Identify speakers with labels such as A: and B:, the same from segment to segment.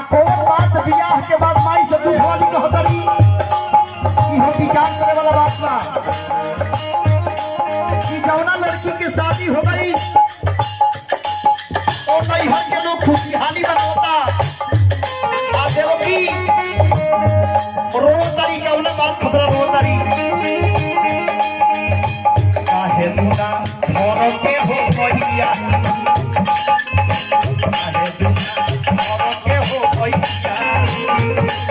A: के बाद माई से दुख वाली कहतरी इहो विचार करे वाला बात बा कि जौना लड़की के शादी हो गई और नैहर के लोग खुशहाली मनाता आ देवकी रोतरी कौना बात खतरा रोतरी काहे दुना घर के हो भैया काहे दुना घर के हो भैया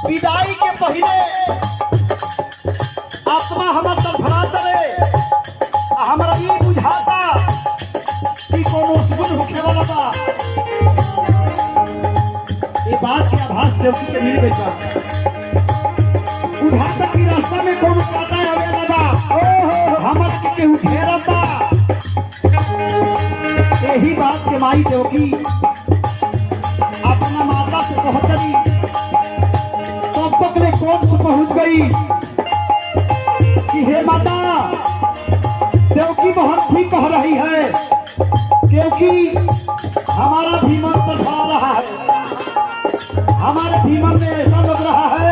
A: विदाई के पहले आत्मा हमार तड़फड़ाता रे हमारा ये बुझाता कि कोनो सुगुन होखे वाला बा ये बात के आभास देवकी के मिल गई बा बुझाता कि रास्ता में कोनो काटा आवे ना बा हमरा के केहू घेरता यही बात के माई देवकी अपना माता से कहतरी कौन से पहुंच गई कि हे माता देवकी बहन ठीक कह रही है क्योंकि हमारा भी मन तड़फड़ा रहा है हमारे भी मन में ऐसा लग रहा है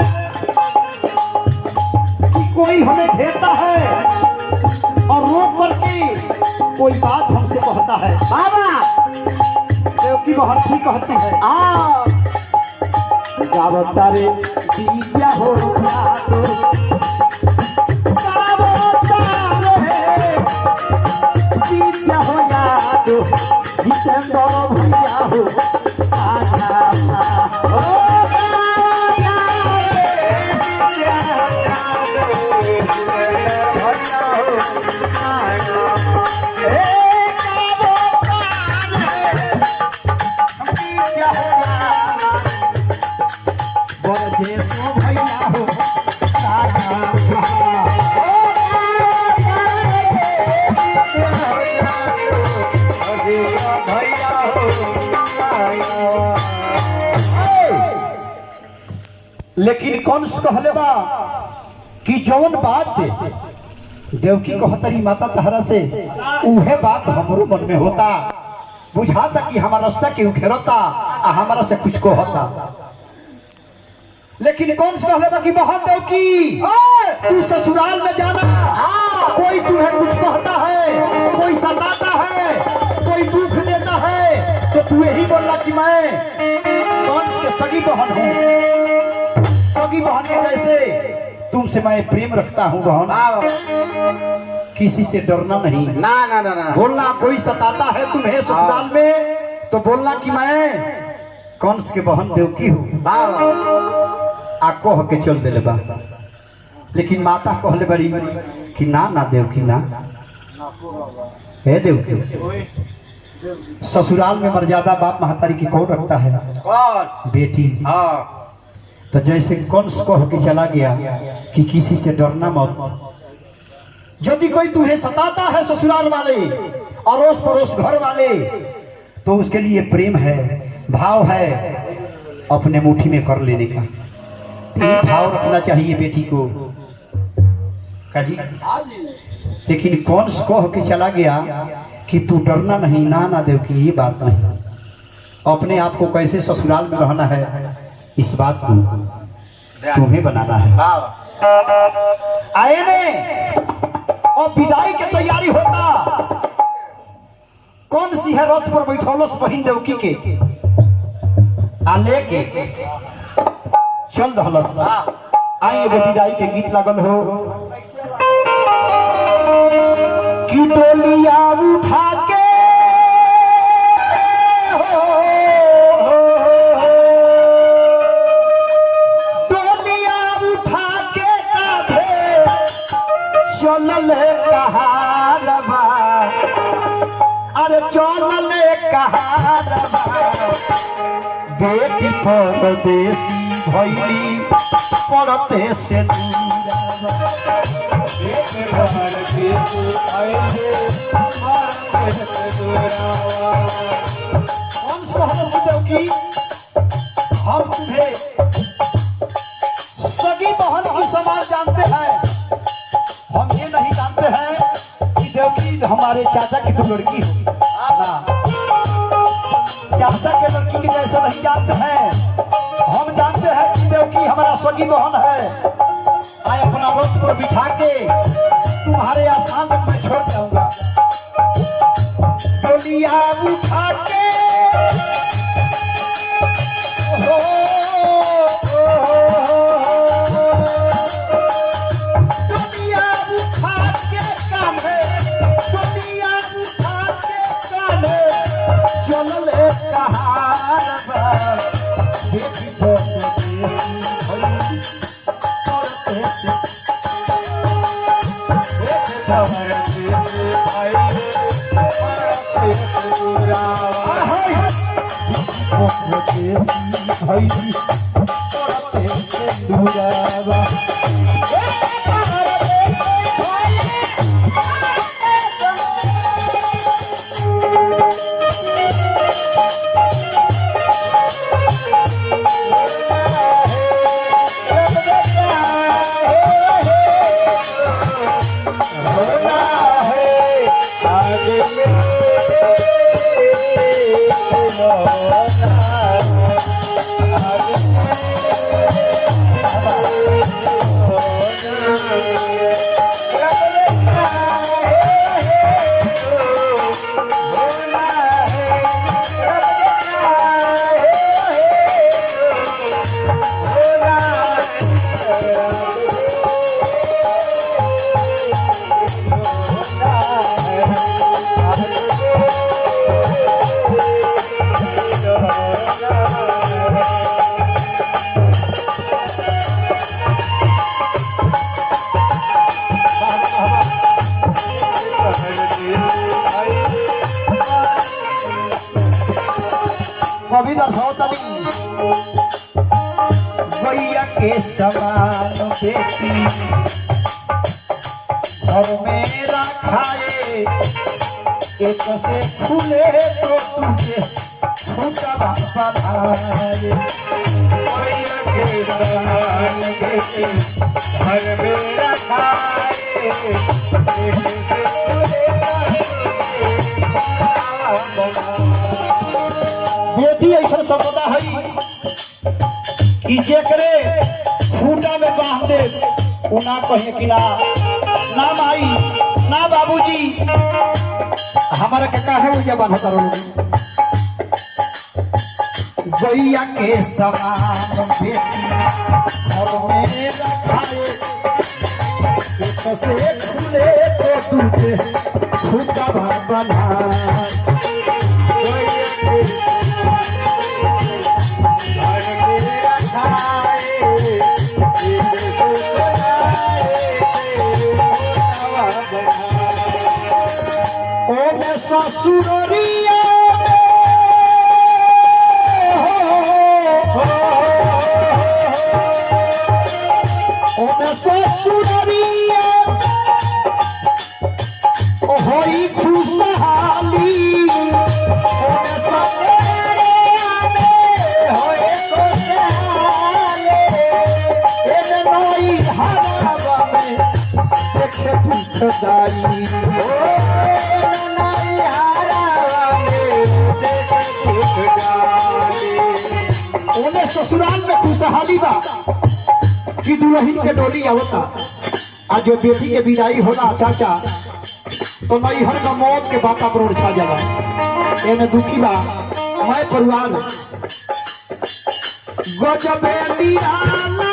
A: कि कोई हमें घेरता है और रोक करके कोई बात हमसे कहता है बाबा देवकी बहन ठीक कहती है गावतारे दिया हो यादो गावतारे दिया हो यादो जितेंद्र भैया हो साजा ओ गावतारे दिया यादो भैया हो ए गावतारे दिया हो भैया हो लेकिन कौन कहले बा कि जौन बात देवकी कहतरी माता तहरा से उहे बात हमरो मन में होता बुझाता कि हमारा रास्ता के घेरता आ हमारा से कुछ को होता लेकिन कौन सा कहले कि बहुत देवकी तू ससुराल में जाना कोई तुम्हें कुछ कहता है कोई सताता है कोई दुख देता है तो तू यही बोलना कि मैं कौन से सगी बहन हूँ सगी बहन के जैसे तुमसे मैं प्रेम रखता हूँ बहन किसी से डरना नहीं
B: ना ना ना ना
A: बोलना कोई सताता है तुम्हें ससुराल में तो बोलना कि मैं कंस के बहन देवकी हूँ आ कह के चल दिले बा लेकिन माता कहले बड़ी कि ना ना देवकी ना हे देवकी ससुराल में मर्यादा बाप महतारी की कौन रखता है
B: कौन
A: बेटी तो जैसे कंस कह के चला गया कि किसी से डरना मत यदि कोई तुम्हें सताता है ससुराल वाले अड़ोस पड़ोस घर वाले तो उसके लिए प्रेम है भाव है अपने मुट्ठी में कर लेने का भाव रखना चाहिए बेटी को काजी लेकिन कौन कह के चला गया कि तू डरना नहीं ना ना देवकी ये बात नहीं अपने आप को कैसे ससुराल में रहना है इस बात को तुम्हें बनाना है आए ने और विदाई की तैयारी होता जी है रथ पर बैठौलस बहिन देवकी के आ लेके चल दहलस। आई एगो विदाई के गीत लागल हो कि डोलिया उठा के डोलिया उठा के कांधे चलले कहारबा, अरे चलले कहारबा बेटी परदेसी भैली पड़ते से हम तुम्हें सगी बहन की समान जानते हैं, हम ये नहीं जानते हैं कि देवकी हमारे चाचा की तो लड़की होगी ना, चाचा के लड़की की जैसे नहीं जानते हैं। हम जानते हैं कि देवकी हमारा सगी बहन है। आए अपना रथ पर बिठा के तुम्हारे आसान में मैं छोड़ जाऊंगा। डोलिया उठा के डोलिया उठा के कान्हे, डोलिया उठा के कान्हे चलले कहारबा बेटी परदेसी भैली पड़ते से कभी दर्शावतनी भैया के समान बेटी घर में रखाए, एक से खुले तो तुझे छूटा बनाए। भैया के समान बेटी घर में रखाए, एक से खुले बेटी ऐसा संपदा है कि जेकरे खूंटा में बांध दे ना कहे कि ना माई ना बाबूजी हमारे के काहे मुझे बांधता रहो। भैया के समान बेटी घर में रखाए, एक से खुले तो तुझे खूंटा बनाए। ससुरिया ससुरिया होई खुशहाली, देखे दुखदाई उन्हें ससुराल में खुशहाली बा कि दुल्हन के डोली आवता। आज जो बेटी के विदाई होला चाचा तो नैहर का मौत के वातावरण छा जाला। एने दुखी बा मैं परिवार गजबे निराला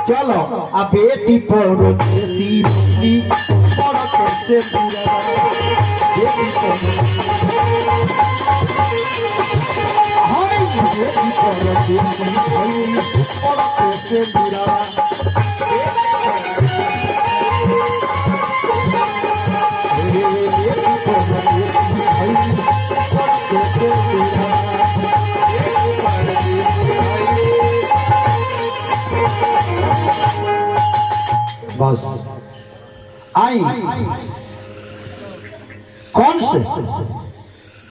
A: चलो आ बेटी पढ़ो देसी पढ़ो कैसे पूरा बेटी पढ़ो हाय बेटी पढ़ो देसी पढ़ो कैसे पूरा बस आई कौन से